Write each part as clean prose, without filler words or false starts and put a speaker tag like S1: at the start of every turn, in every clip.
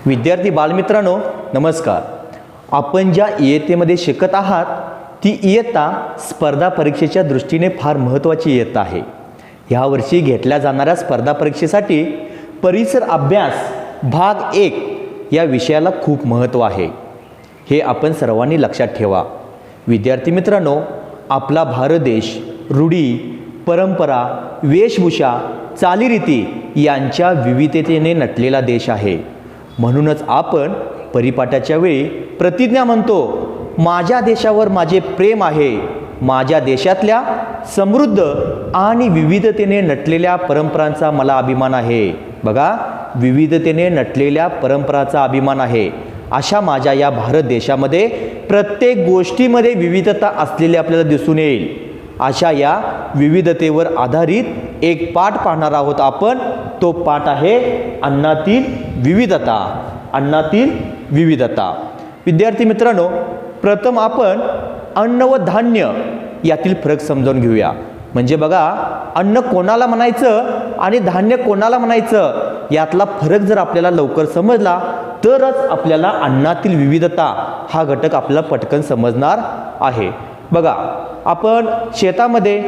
S1: विद्यार्थी बालमित्रांनो नमस्कार. आपण ज्या इयत्तेमध्ये शिकत आहात ती इयत्ता स्पर्धा परीक्षेच्या दृष्टीने फार महत्त्वाची इयत्ता आहे. यावर्षी घेतल्या जाणाऱ्या स्पर्धा परीक्षेसाठी परिसर अभ्यास भाग 1 या विषयाला खूप महत्त्व आहे. हे आपण सर्वांनी लक्षात ठेवा. विद्यार्थी मित्रांनो, आपला भारत देश रूढी, परंपरा, वेशभूषा, चालीरीती यांच्या विविधतेने नटलेला देश आहे. म्हणूनच आपण परिपाठाच्या वेळी प्रतिज्ञा म्हणतो, माझ्या देशावर माझे प्रेम आहे. माझ्या देशातल्या समृद्ध आणि विविधतेने नटलेल्या परंपरांचा मला अभिमान आहे. बघा, विविधतेने नटलेल्या परंपरांचा अभिमान आहे. अशा माझ्या या भारत देशामध्ये प्रत्येक गोष्टीमध्ये विविधता असलेली आपल्याला दिसून येईल. अशा या विविधतेवर आधारित एक पाठ पाहणार आहोत आपण. तो पाठ आहे अन्नातील विविधता. अन्नातील विविधता. विद्यार्थी मित्रांनो, प्रथम आपण अन्न व धान्य यातील फरक समजावून घेऊया. म्हणजे बघा, अन्न कोणाला म्हणायचं आणि धान्य कोणाला म्हणायचं यातला फरक जर आपल्याला लवकर समजला तरच आपल्याला अन्नातील विविधता हा घटक आपल्याला पटकन समजणार आहे. बघा, आपण शेतामध्ये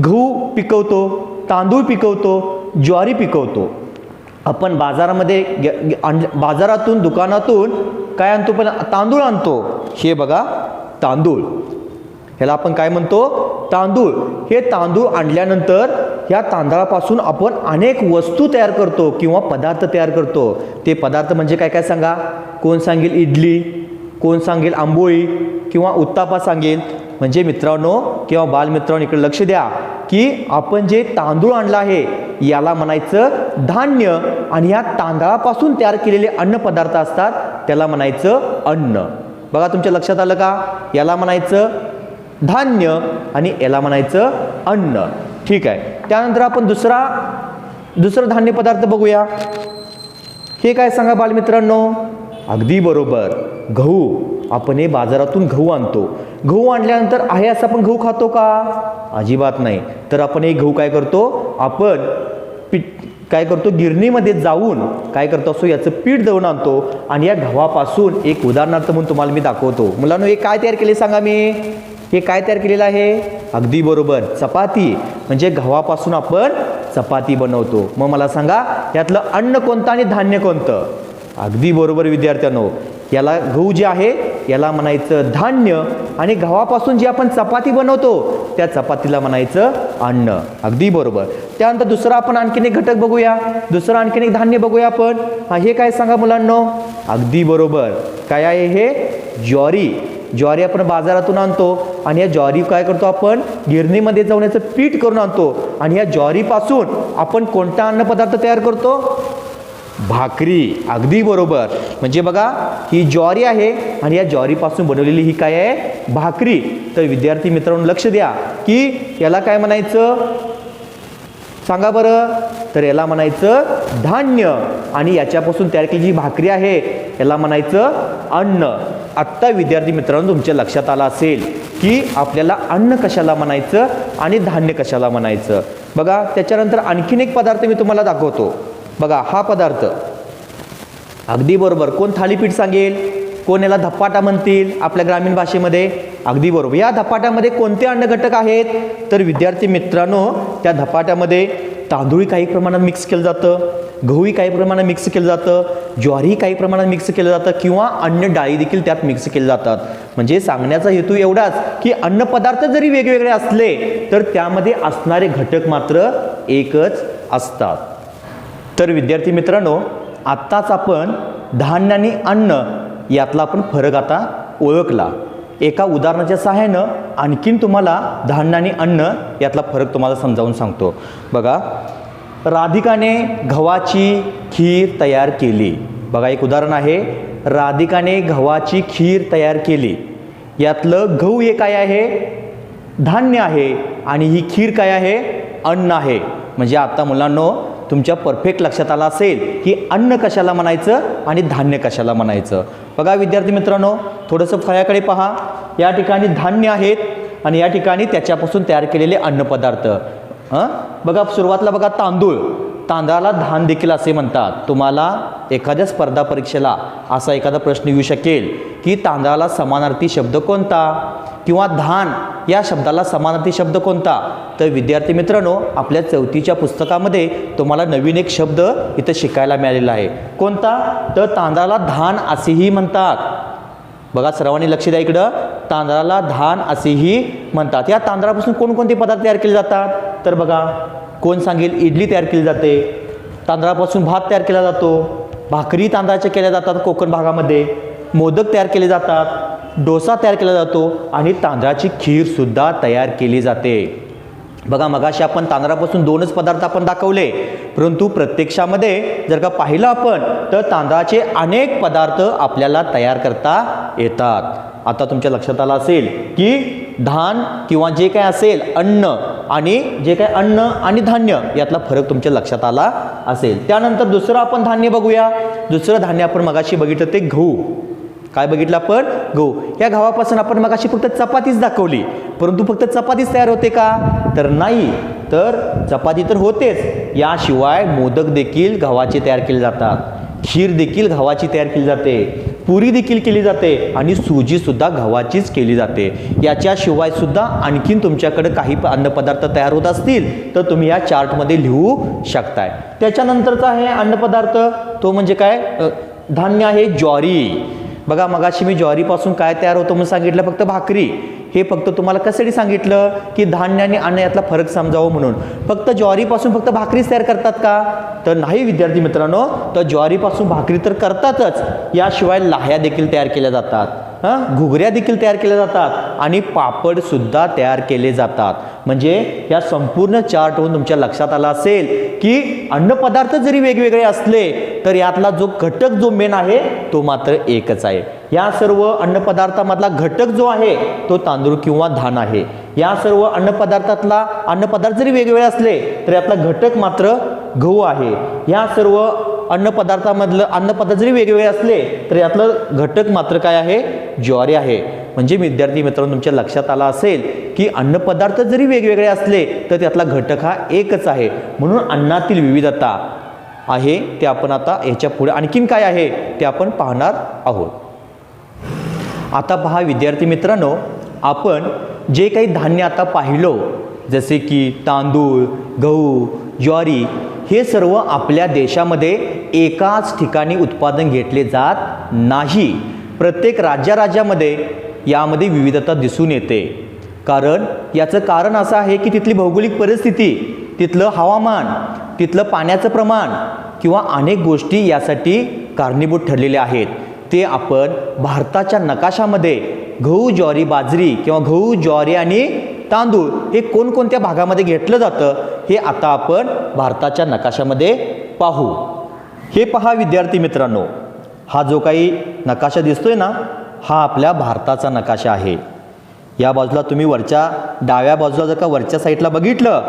S1: गहू पिकवतो, तांदूळ पिकवतो, ज्वारी पिकवतो. आपण बाजारातून दुकानातून काय आणतो? पण तांदूळ आणतो. हे बघा तांदूळ, ह्याला आपण काय म्हणतो? तांदूळ. हे तांदूळ आणल्यानंतर या तांदळापासून आपण अनेक वस्तू तयार करतो किंवा पदार्थ तयार करतो. ते पदार्थ म्हणजे काय काय सांगा? कोण सांगेल? इडली, कोण सांगेल आंबोळी किंवा उत्तापा सांगेल. म्हणजे मित्रांनो किंवा बालमित्रांनो, इकडे लक्ष द्या की आपण जे तांदूळ आणला आहे याला म्हणायचं धान्य, आणि या तांदळापासून तयार केलेले अन्न पदार्थ असतात त्याला म्हणायचं अन्न. बघा, तुमच्या लक्षात आलं का? याला म्हणायचं धान्य आणि याला म्हणायचं अन्न. ठीक आहे. त्यानंतर आपण दुसरं धान्य पदार्थ बघूया. हे काय सांगा बालमित्रांनो? अगदी बरोबर, गहू. आपण हे बाजारातून गहू आणतो. गहू आणल्यानंतर आहे असं आपण गहू खातो का? अजिबात नाही. तर आपण हे गहू काय करतो? आपण काय करतो? गिरणीमध्ये जाऊन काय करतो असो याचं पीठ दळून आणतो आणि या गव्हापासून एक उदाहरणार्थ म्हणून तुम्हाला मी दाखवतो. मुलांनो, हे काय तयार केले सांगा? हे काय तयार केलेलं आहे? अगदी बरोबर, चपाती. म्हणजे गव्हापासून आपण चपाती बनवतो. मग मला सांगा, यातलं अन्न कोणतं आणि धान्य कोणतं? अगदी बरोबर विद्यार्थ्यांनो, याला गहू जे आहे याला म्हणायचं धान्य, आणि गव्हापासून जी आपण चपाती बनवतो त्या चपातीला म्हणायचं अन्न. अगदी बरोबर. त्यानंतर दुसरा आपण आणखीन एक घटक बघूया. दुसरं आणखीन एक धान्य बघूया आपण. हे काय सांगा मुलांनो? अगदी बरोबर. काय आहे हे? ज्वारी. ज्वारी आपण बाजारातून आणतो आणि या ज्वारी काय करतो? आपण गिरणीमध्ये जाऊन याचं पीठ करून आणतो आणि या ज्वारीपासून आपण कोणता अन्नपदार्थ तयार करतो? भाकरी. अगदी बरोबर. म्हणजे बघा, ही ज्वारी आहे आणि या ज्वारीपासून बनवलेली ही काय आहे? भाकरी. तर विद्यार्थी मित्रांनो लक्ष द्या की याला काय म्हणायचं सांगा बरं? तर याला म्हणायचं धान्य, आणि याच्यापासून तयार केलेली जी भाकरी आहे याला म्हणायचं अन्न. आत्ता विद्यार्थी मित्रांनो तुमच्या लक्षात आलं असेल की आपल्याला अन्न कशाला म्हणायचं आणि धान्य कशाला म्हणायचं. बघा, त्याच्यानंतर आणखीन एक पदार्थ मी तुम्हाला दाखवतो. बघा, हा पदार्थ अगदी बरोबर. कोण थालीपीठ सांगेल? कोण याला धपाटा म्हणतील आपल्या ग्रामीण भाषेमध्ये? अगदी बरोबर. या धपाट्यामध्ये कोणते अन्न घटक आहेत? तर विद्यार्थी मित्रांनो, त्या धपाट्यामध्ये तांदूळ काही प्रमाणात मिक्स केलं जातं, गहूही काही प्रमाणात मिक्स केलं जातं, ज्वारी काही प्रमाणात मिक्स केलं जातं, किंवा अन्य डाळी देखील त्यात मिक्स केले जातात. म्हणजे सांगण्याचा हेतू एवढाच की अन्न पदार्थ जरी वेगवेगळे असले तर त्यामध्ये असणारे घटक मात्र एकच असतात. तर विद्यार्थी मित्रांनो, आत्ताच आपण धान्य आणि अन्न यातला आपण फरक आता ओळखला. एका उदाहरणाच्या सहाय्यानं आणखीन तुम्हाला धान्य आणि अन्न यातला फरक तुम्हाला समजावून सांगतो. बघा, राधिकाने गव्हाची खीर तयार केली. बघा, एक उदाहरण आहे. राधिकाने गव्हाची खीर तयार केली. यातलं गहू हे काय आहे? धान्य आहे, आणि ही खीर काय आहे? अन्न आहे. म्हणजे आता मुलांनो तुमच्या परफेक्ट लक्षात आलं असेल की अन्न कशाला म्हणायचं आणि धान्य कशाला म्हणायचं. बघा विद्यार्थी मित्रांनो, थोडंसं फळ्याकडे पहा. या ठिकाणी धान्य आहेत आणि या ठिकाणी त्याच्यापासून तयार केलेले अन्नपदार्थ. बघा, सुरुवातीला बघा तांदूळ. तांदळाला धान देखील असे म्हणतात. तुम्हाला एखाद्या स्पर्धा परीक्षेला असा एखादा प्रश्न येऊ शकेल की तांदळाला समानार्थी शब्द कोणता किंवा धान या शब्दाला समानार्थी शब्द कोणता. तर विद्यार्थी मित्रांनो, आपल्या 4थीच्या पुस्तकामध्ये तुम्हाला नवीन एक शब्द इथं शिकायला मिळालेला आहे. कोणता? तर तांदळाला धान असेही म्हणतात. बघा सर्वांनी लक्ष द्या इकडं, तांदळाला धान असेही म्हणतात. या तांदळापासून कोणकोणते पदार्थ तयार केले जातात? तर बघा, कोण सांगेल? इडली तयार केली जाते, तांदळापासून भात तयार केला जातो, भाकरी तांदळाच्या केल्या जातात कोकण भागामध्ये, मोदक तयार केले जातात, डोसा तयार केला जातो आणि तांदळाची खीरसुद्धा तयार केली जाते. बघा, मगाशी आपण तांदळापासून 2च पदार्थ आपण दाखवले, परंतु प्रत्यक्षामध्ये जर का पाहिलं आपण तर तांदळाचे अनेक पदार्थ आपल्याला तयार करता येतात. आता तुमच्या लक्षात आलं असेल की धान किंवा जे काय असेल अन्न आणि जे काय अन्न आणि धान्य यातला फरक तुमच्या लक्षात आला असेल. त्यानंतर दुसरं आपण धान्य बघूया. दुसरं धान्य आपण मगाशी बघितलं ते गहू. काय बघितलं आपण? गहू. या गव्हापासून आपण मगाशी फक्त चपातीच दाखवली, परंतु फक्त चपातीच तयार होते का? तर नाही. तर चपाती तर होतेच, याशिवाय मोदक देखील गव्हाचे तयार केले जातात, खीर देखील गव्हाची तयार केली जाते, पुरी देखील केली जाते आणि सुजी सुद्धा गव्हाचीच केली जाते. याच्याशिवाय सुद्धा आणखीन तुमच्याकडे काही अन्नपदार्थ तयार होत असतील तर तुम्ही या चार्टमध्ये लिहू शकताय. त्याच्यानंतरचा आहे अन्नपदार्थ, तो म्हणजे काय? धान्य आहे ज्वारी. बघा, मगाशी मी ज्वारीपासून काय तयार होतं म्हणून सांगितलं, फक्त भाकरी. हे फक्त तुम्हाला कशासाठी सांगितलं की धान्य आणि अन्न यातला फरक समजावं म्हणून. फक्त ज्वारीपासून फक्त भाकरीच तयार करतात का? तर नाही विद्यार्थी मित्रांनो, तर ज्वारीपासून भाकरी तर करतातच, याशिवाय लाह्या देखील तयार केल्या जातात, घुगऱ्या देखील तयार केल्या जातात आणि पापड सुद्धा तयार केले जातात. म्हणजे या संपूर्ण चार्टवरून तुमच्या लक्षात आलं असेल की अन्नपदार्थ जरी वेगवेगळे असले तर यातला जो घटक जो मेन आहे तो मात्र एकच आहे. या सर्व अन्नपदार्थामधला घटक जो आहे तो तांदूळ किंवा धान आहे. या सर्व अन्नपदार्थ जरी वेगवेगळे असले तर यातला घटक मात्र गहू आहे. या सर्व अन्नपदार्थ जरी वेगवेगळे असले तर यातलं घटक मात्र काय आहे? ज्वारी आहे. म्हणजे विद्यार्थी मित्रांनो, तुमच्या लक्षात आला असेल की अन्नपदार्थ जरी वेगवेगळे असले तर त्यातला घटक हा एकच आहे. म्हणून अन्नातील विविधता आहे ते आपण आता याच्या पुढे आणखीन काय आहे ते आपण पाहणार आहोत. आता पहा विद्यार्थी मित्रांनो, आपण जे काही धान्य आता पाहिलो, जसे की तांदूळ, गहू, ज्वारी, हे सर्व आपल्या देशामध्ये एकाच ठिकाणी उत्पादन घेतले जात नाही. प्रत्येक राज्यामध्ये यामध्ये विविधता दिसून येते. याचं कारण असं आहे की तिथली भौगोलिक परिस्थिती, तिथलं हवामान, तिथलं पाण्याचं प्रमाण किंवा अनेक गोष्टी यासाठी कारणीभूत ठरलेल्या आहेत. ते आपण भारताच्या नकाशामध्ये गहू, ज्वारी, बाजरी किंवा गहू, ज्वारी आणि तांदूळ हे कोणकोणत्या भागामध्ये घेतलं जातं हे आता आपण भारताच्या नकाशामध्ये पाहू. हे पहा विद्यार्थी मित्रांनो, हा जो काही नकाशा दिसतोय ना, हा आपल्या भारताचा नकाशा आहे. या बाजूला तुम्ही वरच्या डाव्या बाजूला जर का वरच्या साईडला बघितलं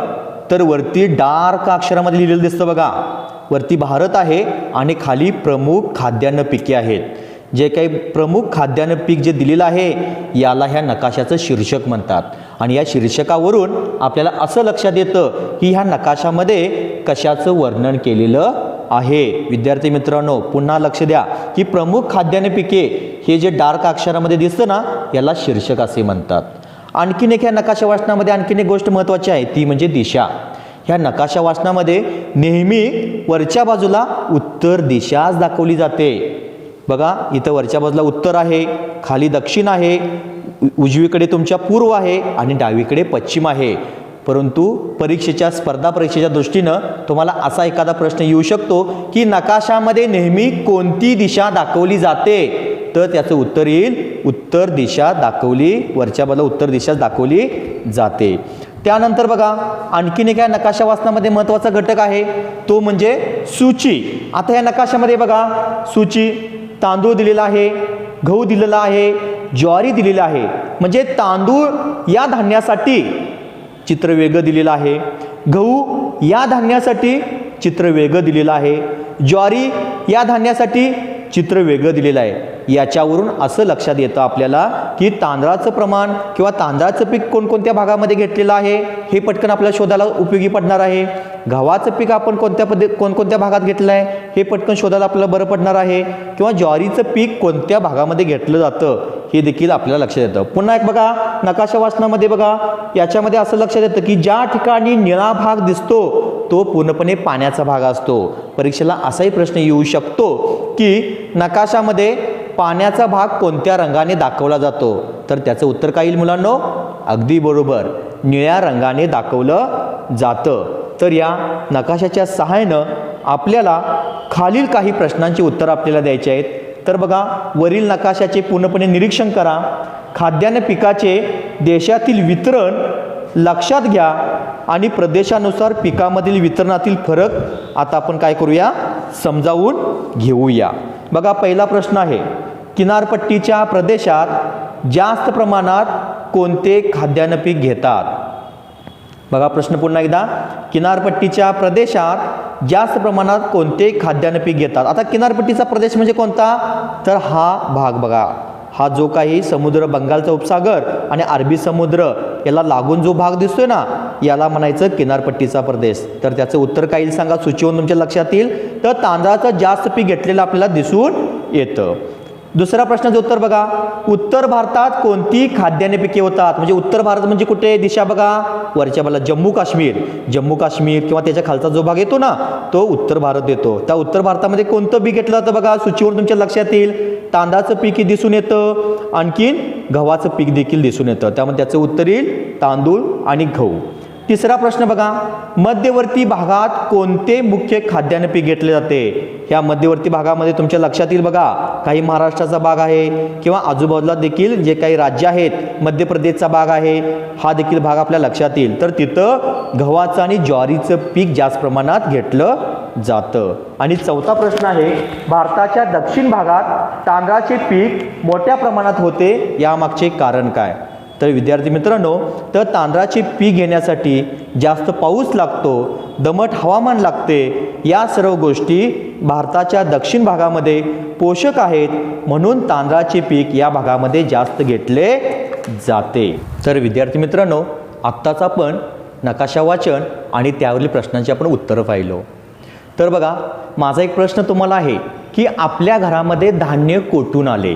S1: तर वरती डार्क अक्षरामध्ये लिहिलेलं दिसतं बघा. वरती भारत आहे आणि खाली प्रमुख खाद्यान्न पिके आहेत. जे काही प्रमुख खाद्यान्न पीक जे दिलेलं आहे याला ह्या नकाशाचं शीर्षक म्हणतात. आणि या शीर्षकावरून आपल्याला असं लक्षात येतं की ह्या नकाशामध्ये कशाचं वर्णन केलेलं आहे. विद्यार्थी मित्रांनो, पुन्हा लक्ष द्या की प्रमुख खाद्यान्न पिके हे जे डार्क अक्षरामध्ये दिसतं ना, याला शीर्षक असे म्हणतात. आणखीन एक ह्या नकाशा वाचनामध्ये आणखीन एक गोष्ट महत्त्वाची आहे, ती म्हणजे दिशा. ह्या नकाशा वाचनामध्ये नेहमी वरच्या बाजूला उत्तर दिशाच दाखवली जाते. बघा, इथं वरच्या बाजूला उत्तर आहे, खाली दक्षिण आहे, उजवीकडे तुमच्या पूर्व आहे आणि डावीकडे पश्चिम आहे. परंतु स्पर्धा परीक्षेच्या दृष्टीनं तुम्हाला असा एखादा प्रश्न येऊ शकतो की नकाशामध्ये नेहमी कोणती दिशा दाखवली जाते, तर त्याचं उत्तर येईल उत्तर दिशा दाखवली, वरच्या बाजूला उत्तर दिशा दाखवली जाते. त्यानंतर बघा, आणखीन एक या नकाशा वाचनामध्ये महत्त्वाचा घटक आहे, तो म्हणजे सूची. आता या नकाशामध्ये बघा, सूची, तांदूळ दिलेला आहे, गहू दिलेला आहे, ज्वारी दिलेला आहे. म्हणजे तांदूळ या धान्यासाठी चित्र वेगळं दिलेलं आहे, गहू या धान्यासाठी चित्र वेगळं दिलेलं आहे, ज्वारी या धान्यासाठी चित्र वेगळं दिलेलं आहे। याच्यावरून असं लक्षात येतं आपल्याला की तांदळाचं प्रमाण किंवा तांदळाचं पीक कोणकोणत्या भागामध्ये घेतलेलं आहे हे पटकन आपल्याला शोधायला उपयोगी पडणार आहे। गव्हाचं पीक आपण कोणकोणत्या भागात घेतलं आहे हे पटकन शोधायला आपल्याला बरं पडणार आहे। किंवा ज्वारीचं पीक कोणत्या भागामध्ये घेतलं जातं हे देखील आपल्याला लक्षात येतं। पुन्हा एक बघा, नकाशा वाचनामध्ये बघा, याच्यामध्ये असं लक्षात येतं की ज्या ठिकाणी निळा भाग दिसतो तो पूर्णपणे पाण्याचा भाग असतो। परीक्षेला असाही प्रश्न येऊ शकतो की नकाशामध्ये पाण्याचा भाग कोणत्या रंगाने दाखवला जातो, तर त्याचं उत्तर काय येईल मुलांनो? अगदी बरोबर, निळ्या रंगाने दाखवलं जातं। तर या नकाशाच्या सहाय्यानं आपल्याला खालील काही प्रश्नांची उत्तर आपल्याला द्यायची आहेत। तर बघा, वरील नकाशाचे पूर्णपणे निरीक्षण करा। खाद्यान्न पिकाचे देशातील वितरण लक्षात घ्या आणि प्रदेशानुसार पिकामधील वितरणातील फरक आता आपण काय करूया, समजावून घेऊया। बघा, पहिला प्रश्न आहे, किनारपट्टीच्या प्रदेशात जास्त प्रमाणात कोणते खाद्यान्न पीक घेतात? बघा प्रश्न पुन्हा एकदा, किनारपट्टीच्या प्रदेशात जास्त प्रमाणात कोणते खाद्यान्न पीक घेतात? आता किनारपट्टीचा प्रदेश म्हणजे कोणता? तर हा भाग बघा, हा जो काही समुद्र, बंगालचा उपसागर आणि अरबी समुद्र याला लागून जो भाग दिसतोय ना, याला म्हणायचं किनारपट्टीचा प्रदेश। तर त्याचं उत्तर काय येईल सांगा, सूचीवरून तुमच्या लक्षात येईल। तर तांदळाचं जास्त पीक घेतलेलं आपल्याला दिसून येतं। दुसरा प्रश्नाचं उत्तर बघा, उत्तर भारतात कोणती खाद्यान्न पिके होतात? म्हणजे उत्तर भारत म्हणजे कुठे दिशा बघा, वरच्या बाजूला जम्मू काश्मीर किंवा त्याच्या खालचा जो भाग येतो ना तो उत्तर भारत येतो। त्या उत्तर भारतामध्ये कोणतं पीक घेतलं जातं बघा, सूचीवरून तुमच्या लक्षात येईल। तांदळाचं पीक दिसून येतं, आणखीन गव्हाचं पीक देखील दिसून येतं। त्यामध्ये त्याचं उत्तर येईल तांदूळ आणि गहू। तिसरा प्रश्न बघा, मध्यवर्ती भागात कोणते मुख्य खाद्यान्न पीक घेतले जाते? ह्या मध्यवर्ती भागामध्ये तुमच्या लक्षात येईल बघा, काही महाराष्ट्राचा भाग आहे किंवा आजूबाजूला देखील जे काही राज्य आहेत, मध्य प्रदेशचा भाग आहे, हा देखील भाग आपल्या लक्षात येईल। तर तिथं गव्हाचं आणि ज्वारीचं पीक जास्त प्रमाणात घेतलं जातं। आणि चौथा प्रश्न आहे, भारताच्या दक्षिण भागात तांदळाचे पीक मोठ्या प्रमाणात होते, यामागचे कारण काय? तर विद्यार्थी मित्रांनो, तर तांदळाचे पीक घेण्यासाठी जास्त पाऊस लागतो, दमट हवामान लागते, या सर्व गोष्टी भारताच्या दक्षिण भागामध्ये पोषक आहेत, म्हणून तांदळाचे पीक या भागामध्ये जास्त घेतले जाते। तर विद्यार्थी मित्रांनो, आत्ताच आपण नकाशा वाचन आणि त्यावरील प्रश्नांची आपण उत्तरं पाहिलो। तर बघा, माझा एक प्रश्न तुम्हाला आहे की आपल्या घरामध्ये धान्य कोठून आले?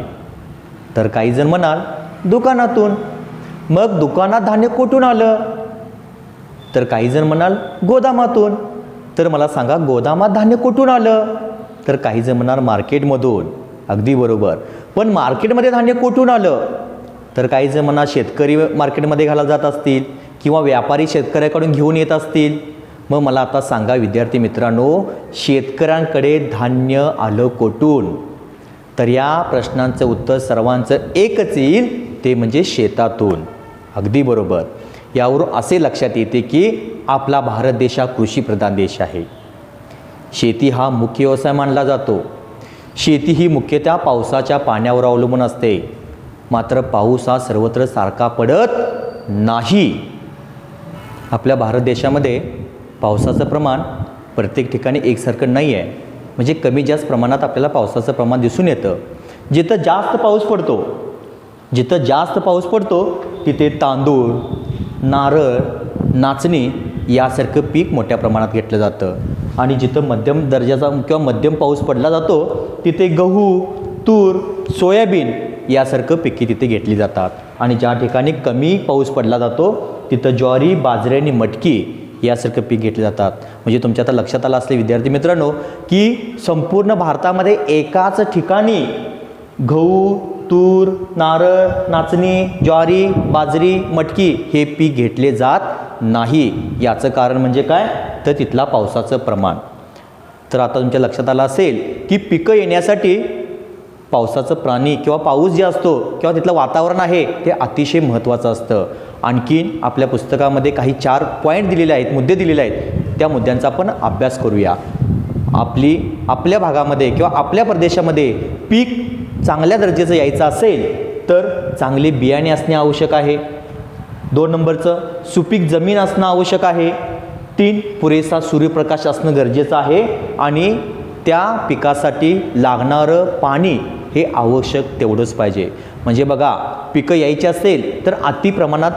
S1: तर काही जण म्हणाल दुकानातून। मग दुकानात धान्य कुठून आलं? तर काही जण म्हणाल गोदामातून। तर मला सांगा, गोदामात धान्य कुठून आलं? तर काही जण म्हणाल मार्केटमधून। अगदी बरोबर, पण मार्केटमध्ये धान्य कुठून आलं? तर काही जण म्हणाल शेतकरी मार्केटमध्ये घालायला जात असतील किंवा व्यापारी शेतकऱ्याकडून घेऊन येत असतील। मग मला आता सांगा विद्यार्थी मित्रांनो, शेतकऱ्यांकडे धान्य आलं कुठून? तर या प्रश्नांचं उत्तर सर्वांचं एकच येईल, ते म्हणजे शेतातून। अगदी बरोबर, यावरून असे लक्षात येते की आपला भारत देश हा कृषीप्रधान देश आहे। शेती हा मुख्य व्यवसाय मानला जातो। शेती ही मुख्यतः पावसाच्या पाण्यावर अवलंबून असते, मात्र पाऊस हा सर्वत्र सारखा पडत नाही। आपल्या भारत देशामध्ये पावसाचं प्रमाण प्रत्येक ठिकाणी एकसारखं नाही आहे, म्हणजे कमी जास्त प्रमाणात आपल्याला पावसाचं प्रमाण दिसून येतं। जिथं जास्त पाऊस पडतो तिथे तांदूळ, नारळ, नाचणी यासारखं पीक मोठ्या प्रमाणात घेतलं जातं। आणि जिथं मध्यम दर्जाचा किंवा मध्यम पाऊस पडला जातो तिथे गहू, तूर, सोयाबीन यासारखं पिके तिथे घेतली जातात। आणि ज्या ठिकाणी कमी पाऊस पडला जातो तिथं ज्वारी, बाजरी आणि मटकी यासारखं पीक घेतले जातात। म्हणजे तुमच्या आता लक्षात आलं असले विद्यार्थी मित्रांनो की संपूर्ण भारतामध्ये एकाच ठिकाणी गहू, तूर, नारळ, नाचणी, ज्वारी, बाजरी, मटकी हे पीक घेतले जात नाही। याचं कारण म्हणजे काय? तर तिथला पावसाचं प्रमाण। तर आता तुमच्या लक्षात आलं असेल की पिकं येण्यासाठी पावसाचं पाणी किंवा पाऊस जे असतो किंवा तिथलं वातावरण आहे ते अतिशय महत्त्वाचं असतं। आणखीन आपल्या पुस्तकामध्ये काही 4 पॉईंट दिलेले आहेत, मुद्दे दिलेले आहेत, त्या मुद्द्यांचा आपण अभ्यास करूया। आपल्या भागामध्ये किंवा आपल्या प्रदेशामध्ये पीक चांगल्या दर्जाचं यायचं असेल तर चांगले बियाणे असणे आवश्यक आहे। 2 नंबरचं सुपीक जमीन असणं आवश्यक आहे। 3 पुरेसा सूर्यप्रकाश असणं गरजेचं आहे। आणि त्या पिकासाठी लागणारं पाणी हे आवश्यक तेवढंच पाहिजे. म्हणजे बघा, पिकं यायची असेल तर अति प्रमाणात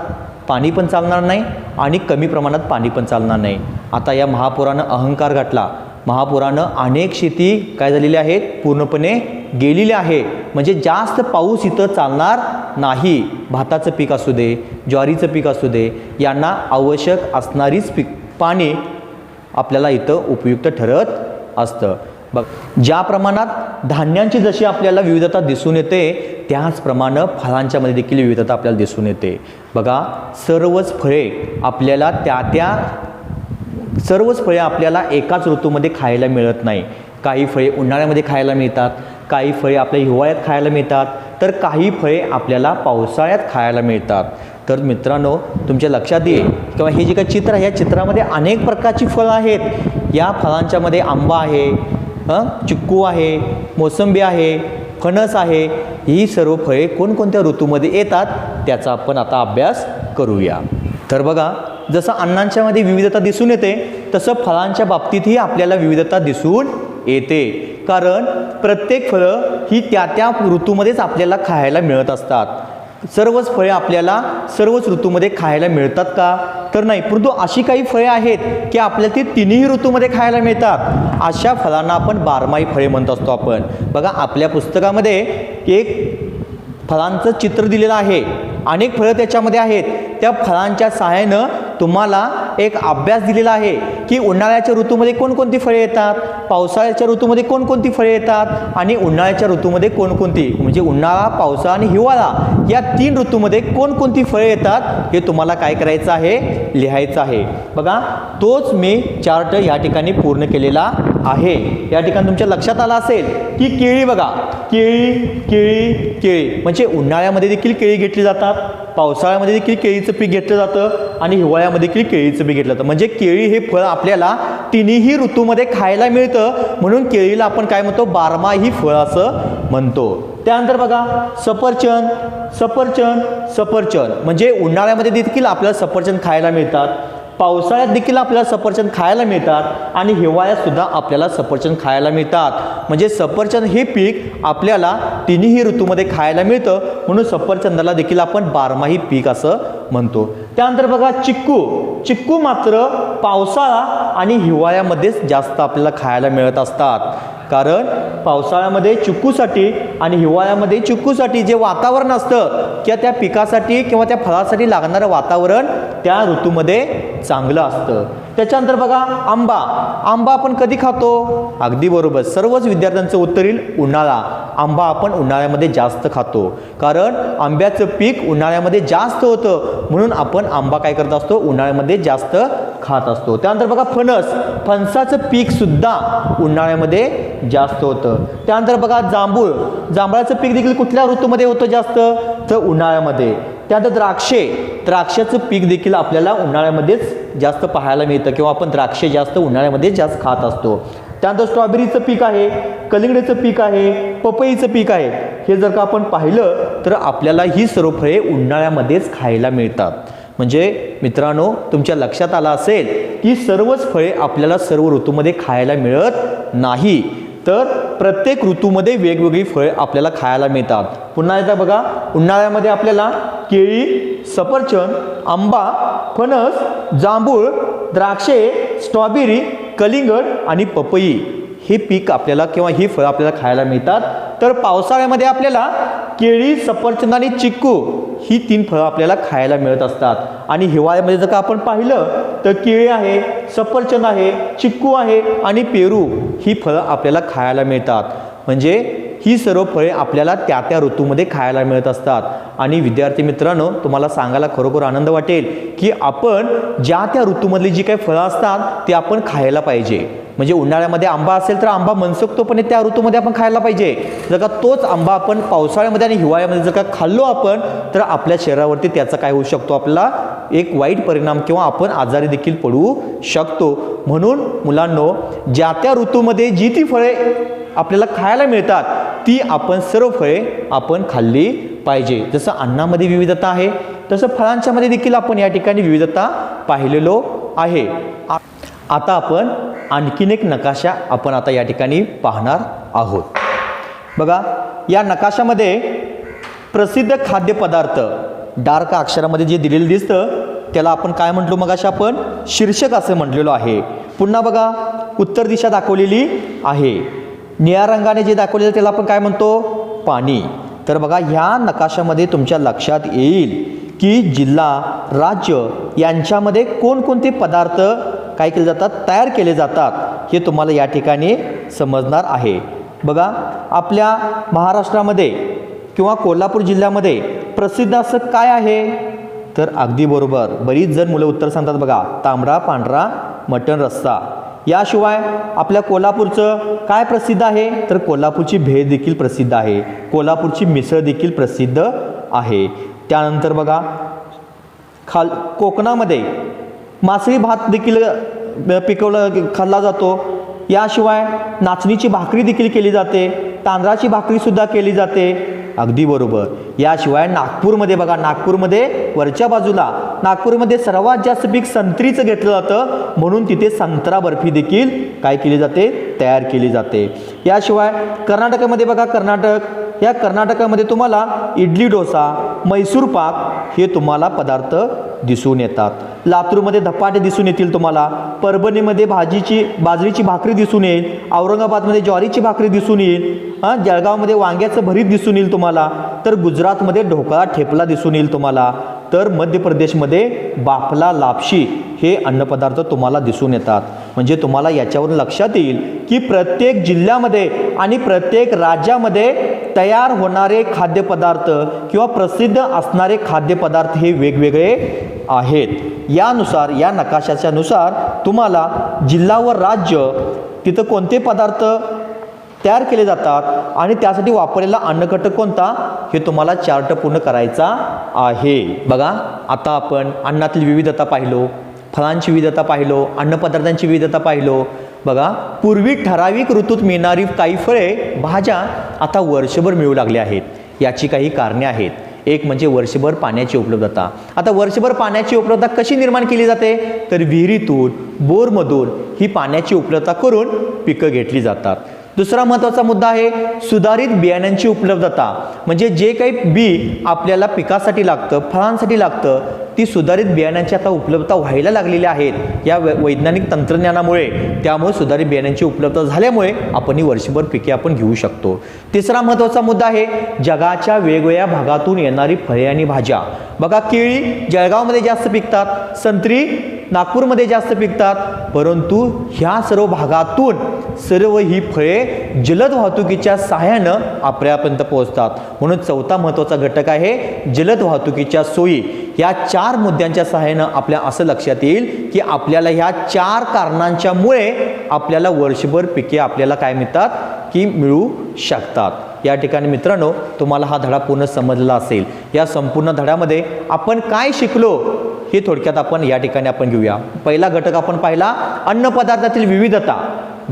S1: पाणी पण चालणार नाही आणि कमी प्रमाणात पाणी पण चालणार नाही. आता या महापुरानं अहंकार गाठला. महापुरानं अनेक शेती काय झालेली आहेत, पूर्णपणे गेलेली आहे. म्हणजे जास्त पाऊस इथं चालणार नाही. भाताचं पीक असू दे, ज्वारीचं पीक असू दे, यांना आवश्यक असणारीच पाणी आपल्याला इथं उपयुक्त ठरत असतं. बघ, ज्या प्रमाणात धान्यांची जशी आपल्याला विविधता दिसून येते, त्याचप्रमाणे फळांच्यामध्ये देखील विविधता आपल्याला दिसून येते. बघा, सर्वच फळे आपल्याला एकाच ऋतूमध्ये खायला मिळत नाही. काही फळे उन्हाळ्यामध्ये खायला मिळतात, काही फळे आपल्या हिवाळ्यात खायला मिळतात, तर काही फळे आपल्याला पावसाळ्यात खायला मिळतात. तर मित्रांनो, तुमच्या लक्षात येईल किंवा हे जे काही चित्र आहे, या चित्रामध्ये अनेक प्रकारची फळं आहेत. या फळांच्यामध्ये आंबा आहे, चिक्कू आहे, मोसंबी आहे, फणस आहे. ही सर्व फळे कोणकोणत्या ऋतूमध्ये येतात त्याचा आपण आता अभ्यास करूया. तर बघा, जसं अन्नांच्यामध्ये विविधता दिसून येते, तसं फळांच्या बाबतीतही आपल्याला विविधता दिसून येते. कारण प्रत्येक फळं ही त्या ऋतूमध्येच आपल्याला खायला मिळत असतात. सर्वच फळे आपल्याला सर्वच ऋतूमध्ये खायला मिळतात का? तर नाही. परंतु अशी काही फळे आहेत की आपल्याला ती तिन्ही ऋतूमध्ये खायला मिळतात. अशा फळांना आपण बारमाही फळे म्हणत असतो आपण. बघा, आपल्या पुस्तकामध्ये एक फळांचं चित्र दिलेलं आहे. अनेक फळं त्याच्यामध्ये आहेत. त्या फळांच्या सहाय्यानं तुम्हाला एक अभ्यास दिलेला आहे की उन्हाळ्याच्या ऋतूमध्ये कोणकोणती फळे येतात, पावसाळ्याच्या ऋतूमध्ये कोणकोणती फळे येतात आणि उन्हाळ्याच्या ऋतूमध्ये कोणकोणती, म्हणजे उन्हाळा, पावसाळा आणि हिवाळा या 3 ऋतूमध्ये कोणकोणती फळे येतात हे तुम्हाला काय करायचं आहे, लिहायचं आहे. बघा, तोच मी चार्ट या ठिकाणी पूर्ण केलेला आहे. या ठिकाणी तुमच्या लक्षात आलं असेल की केळी, बघा, केळी केळी केळी म्हणजे उन्हाळ्यामध्ये देखील केळी घेतली जातात, पावसाळ्यामध्ये देखील केळीचं पीक घेतलं जातं आणि हिवाळ्यामध्ये देखील केळीचं पीक घेतलं जातं. म्हणजे केळी हे फळ आपल्याला तिन्ही ऋतूमध्ये खायला मिळतं. म्हणून केळीला आपण काय म्हणतो, बारमाही फळ असं म्हणतो. त्यानंतर बघा, सफरचंद सफरचंद सफरचंद म्हणजे उन्हाळ्यामध्ये देखील आपल्याला सफरचंद खायला मिळतात, पावसाळ्यात देखील आपल्याला सफरचंद खायला मिळतात आणि हिवाळ्यात सुद्धा आपल्याला सफरचंद खायला मिळतात. म्हणजे सफरचंद हे पीक आपल्याला तिन्ही ऋतूमध्ये खायला मिळतं. म्हणून सफरचंदाला देखील आपण बारमाही पीक असं म्हणतो. त्यानंतर बघा, चिक्कू. चिक्कू मात्र पावसाळा आणि हिवाळ्यामध्येच जास्त आपल्याला खायला मिळत असतात. कारण पावसाळ्यामध्ये चिक्कूसाठी आणि हिवाळ्यामध्ये चिक्कूसाठी जे वातावरण असतं किंवा त्या पिकासाठी किंवा त्या फळासाठी लागणारं वातावरण त्या ऋतूमध्ये चांगलं असतं. त्याच्यानंतर बघा, आंबा. आंबा आपण कधी खातो? अगदी बरोबर, सर्वच विद्यार्थ्यांचं उत्तर येईल, उन्हाळा. आंबा आपण उन्हाळ्यामध्ये जास्त खातो. कारण आंब्याचं पीक उन्हाळ्यामध्ये जास्त होतं. म्हणून आपण आंबा काय करत असतो, उन्हाळ्यामध्ये जास्त खात असतो. त्यानंतर बघा, फणस. फणसाचं पीक सुद्धा उन्हाळ्यामध्ये जास्त होतं. त्यानंतर बघा, जांभूळ. जांभळाचं पीक देखील कुठल्या ऋतूमध्ये होतं जास्त? तर उन्हाळ्यामध्ये. त्यानंतर द्राक्षे. द्राक्षाचं पीक देखील आपल्याला उन्हाळ्यामध्येच जास्त पाहायला मिळतं किंवा आपण द्राक्षे जास्त उन्हाळ्यामध्ये जास्त खात असतो. त्यानंतर स्ट्रॉबेरीचं पीक आहे, कलिंगडचं पीक आहे, पपईचं पीक आहे. हे जर का आपण पाहिलं तर आपल्याला ही सर्व फळे उन्हाळ्यामध्येच खायला मिळतात. म्हणजे मित्रांनो, तुमच्या लक्षात आलं असेल की सर्वच फळे आपल्याला सर्व ऋतूमध्ये खायला मिळत नाही. तर प्रत्येक ऋतूमध्ये वेगवेगळी फळे आपल्याला खायला मिळतात. पुन्हा एकदा बघा, उन्हाळ्यामध्ये आपल्याला केळी, सफरचंद, आंबा, फणस, जांभूळ, द्राक्षे, स्ट्रॉबेरी, कलिंगड आणि पपई हे पीक आपल्याला किंवा ही फळं आपल्याला खायला मिळतात. तर पावसाळ्यामध्ये आपल्याला केळी, सफरचंद आणि चिक्कू ही 3 फळं आपल्याला खायला मिळत असतात. आणि हिवाळ्यामध्ये जर का आपण पाहिलं तर केळी आहे, सफरचंद आहे, चिक्कू आहे आणि पेरू ही फळं आपल्याला खायला मिळतात. म्हणजे ही सर्व फळे आपल्याला त्या ऋतूमध्ये खायला मिळत असतात. आणि विद्यार्थी मित्रांनो, तुम्हाला सांगायला खरोखर आनंद वाटेल की आपण ज्या त्या ऋतूमधली जी काही फळं असतात ते आपण खायला पाहिजे. म्हणजे उन्हाळ्यामध्ये आंबा असेल तर आंबा मनसोक्तपणे त्या ऋतूमध्ये आपण खायला पाहिजे. जर का तोच आंबा आपण पावसाळ्यामध्ये आणि हिवाळ्यामध्ये जर का खाल्लो आपण तर आपल्या शरीरावरती त्याचा काय होऊ शकतो, आपला एक वाईट परिणाम किंवा आपण आजारी देखील पडू शकतो. म्हणून मुलांनो, ज्या त्या ऋतूमध्ये जी ती फळे आपल्याला खायला मिळतात ती आपण सर्व फळे आपण खाल्ली पाहिजे. जसं अन्नामध्ये विविधता आहे तसं फळांच्यामध्ये देखील आपण या ठिकाणी विविधता पाहिलेलो आहे. आता आपण आणखीन एक नकाशा आपण आता या ठिकाणी पाहणार आहोत। बघा, या नकाशामध्ये प्रसिद्ध खाद्यपदार्थ डार्क अक्षरामध्ये जे दिलेलं दिसतं त्याला आपण काय म्हटलो मगाशी आपण शीर्षक असं म्हटलेलो आहे। पुन्हा बघा, उत्तर दिशा दाखवलेली आहे, निळ्या रंगाने जे दाखवलेलं त्याला आपण काय म्हणतो पाणी। तर बघा, ह्या नकाशामध्ये तुमच्या लक्षात येईल की जिल्हा राज्य यांच्यामध्ये कोणकोणते पदार्थ काय केले जातात, तयार केले जातात, हे तुम्हाला या ठिकाणी समजणार आहे। बघा, आपल्या महाराष्ट्रामध्ये किंवा कोल्हापूर जिल्ह्यामध्ये प्रसिद्ध असं काय आहे, तर अगदी बरोबर, बरीच जण मुलं उत्तर सांगतात बघा, तांबडा पांढरा मटण रस्सा। याशिवाय आपल्या कोल्हापूरचं काय प्रसिद्ध आहे, तर कोल्हापूरची भेळ देखील प्रसिद्ध आहे, कोल्हापूरची मिसळ देखील प्रसिद्ध आहे। त्यानंतर बघा, कोकणामध्ये मासळी भात देखील खाल्ला जातो। याशिवाय नाचणीची भाकरी देखील केली जाते, तांदळाची भाकरी सुद्धा केली जाते, अगदी बरोबर। याशिवाय नागपूरमध्ये बघा, नागपूरमध्ये वरच्या बाजूला नागपूरमध्ये सर्वात जास्त पीक संत्रीचं घेतलं जातं, म्हणून तिथे संत्रा बर्फी देखील काय केली जाते, तयार केली जाते। याशिवाय कर्नाटकामध्ये बघा, या कर्नाटकामध्ये तुम्हाला इडली डोसा, मैसूर पाक हे तुम्हाला पदार्थ दिसून येतात। लातूरमध्ये धपाटे दिसून येतील तुम्हाला, परभणीमध्ये बाजरीची भाकरी दिसून येईल, औरंगाबादमध्ये ज्वारीची भाकरी दिसून येईल, जळगावमध्ये वांग्याचं भरीत दिसून येईल तुम्हाला, तर गुजरातमध्ये ढोकळा ठेपला दिसून येईल तुम्हाला, तर मध्य प्रदेशमध्ये बाफला लापशी हे अन्नपदार्थ तुम्हाला दिसून येतात। म्हणजे तुम्हाला याच्यावरून लक्षात येईल की प्रत्येक जिल्ह्यामध्ये आणि प्रत्येक राज्यामध्ये तयार होणारे खाद्यपदार्थ किंवा प्रसिद्ध असणारे खाद्यपदार्थ हे वेगवेगळे आहेत। यानुसार, या नकाशाच्या नुसार तुम्हाला जिल्हा व राज्य तिथं कोणते पदार्थ तयार केले जातात आणि त्यासाठी वापरलेला अन्नघटक कोणता हे तुम्हाला चार्ट पूर्ण करायचा आहे। बघा, आता आपण अन्नातील विविधता पाहिलो, फळांची विविधता पाहिलो, अन्नपदार्थांची विविधता पाहिलो। बघा, पूर्वी ठराविक ऋतूत मिळणारी काही फळे भाज्या आता वर्षभर मिळू लागले आहेत। याची काही कारणे आहेत। एक म्हणजे वर्षभर पाण्याची उपलब्धता। आता वर्षभर पाण्याची उपलब्धता कशी निर्माण केली जाते, तर विहिरीतून, बोरमधून ही पाण्याची उपलब्धता करून पिकं घेतली जातात। दुसरा महत्त्वाचा मुद्दा आहे सुधारित बियाण्यांची उपलब्धता, म्हणजे जे काही बी आपल्याला पिकासाठी लागतं, फळांसाठी लागतं, ती सुधारित बियाण्यांची आता उपलब्धता व्हायला लागलेली आहेत या वैज्ञानिक तंत्रज्ञानामुळे। त्यामुळे सुधारित बियाण्यांची उपलब्धता झाल्यामुळे आपण ही वर्षभर पिके आपण घेऊ शकतो। तिसरा महत्त्वाचा मुद्दा आहे जगाच्या वेगवेगळ्या भागातून येणारी फळे आणि भाज्या। बघा, केळी जळगावमध्ये जास्त पिकतात, संत्री नागपूरमध्ये जास्त पिकतात, परंतु ह्या सर्व भागातून सर्व ही फळे जलद वाहतुकीच्या सहाय्यानं आपल्यापर्यंत पोहोचतात। म्हणून चौथा महत्त्वाचा घटक आहे जलद वाहतुकीच्या सोयी। या 4 मुद्द्यांच्या सहाय्यानं आपल्या असं लक्षात येईल की आपल्याला ह्या 4 कारणांच्यामुळे आपल्याला वर्षभर पिके आपल्याला काय मिळतात की मिळू शकतात। या ठिकाणी मित्रांनो, तुम्हाला हा धडा पूर्ण समजला असेल। या संपूर्ण धड्यामध्ये आपण काय शिकलो हे थोडक्यात आपण या ठिकाणी आपण घेऊया। पहिला घटक आपण पाहिला अन्न पदार्थातील विविधता।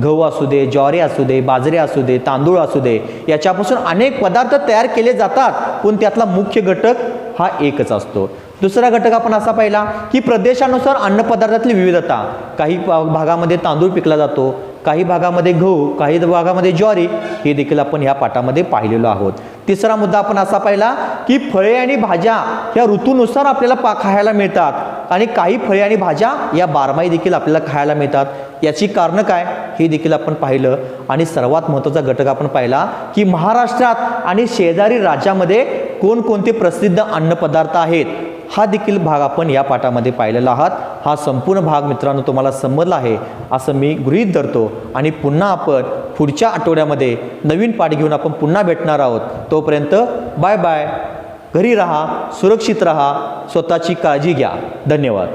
S1: गहू असू दे, ज्वारी असू दे, बाजरी असू दे, तांदूळ असू दे, याच्यापासून अनेक पदार्थ तयार केले जातात, पण त्यातला मुख्य घटक हा एकच असतो। दुसरा घटक आपण असा पाहिला की प्रदेशानुसार अन्नपदार्थातील विविधता। काही भागामध्ये तांदूळ पिकला जातो, काही भागामध्ये गहू, काही भागामध्ये ज्वारी, हे देखील आपण ह्या पाठामध्ये पाहिलेलो आहोत। तिसरा मुद्दा आपण असा पाहिला की फळे आणि भाज्या ह्या ऋतूनुसार आपल्याला खायला मिळतात आणि काही फळे आणि भाज्या या बारमाही देखील आपल्याला खायला मिळतात। याची कारणं काय हे देखील आपण पाहिलं। आणि सर्वात महत्त्वाचा घटक आपण पाहिला की महाराष्ट्रात आणि शेजारी राज्यामध्ये कोणकोणते प्रसिद्ध अन्नपदार्थ आहेत, हा देखील भाग आपण या पाठामध्ये पाहिलेला आहात। हा संपूर्ण भाग मित्रांनो तुम्हाला समजला आहे असं मी गृहीत धरतो आणि पुन्हा आपण पुढच्या आठवड्यामध्ये नवीन पाठ घेऊन आपण पुन्हा भेटणार आहोत। तोपर्यंत बाय बाय, घरी राहा, सुरक्षित राहा, स्वतःची काळजी घ्या। धन्यवाद।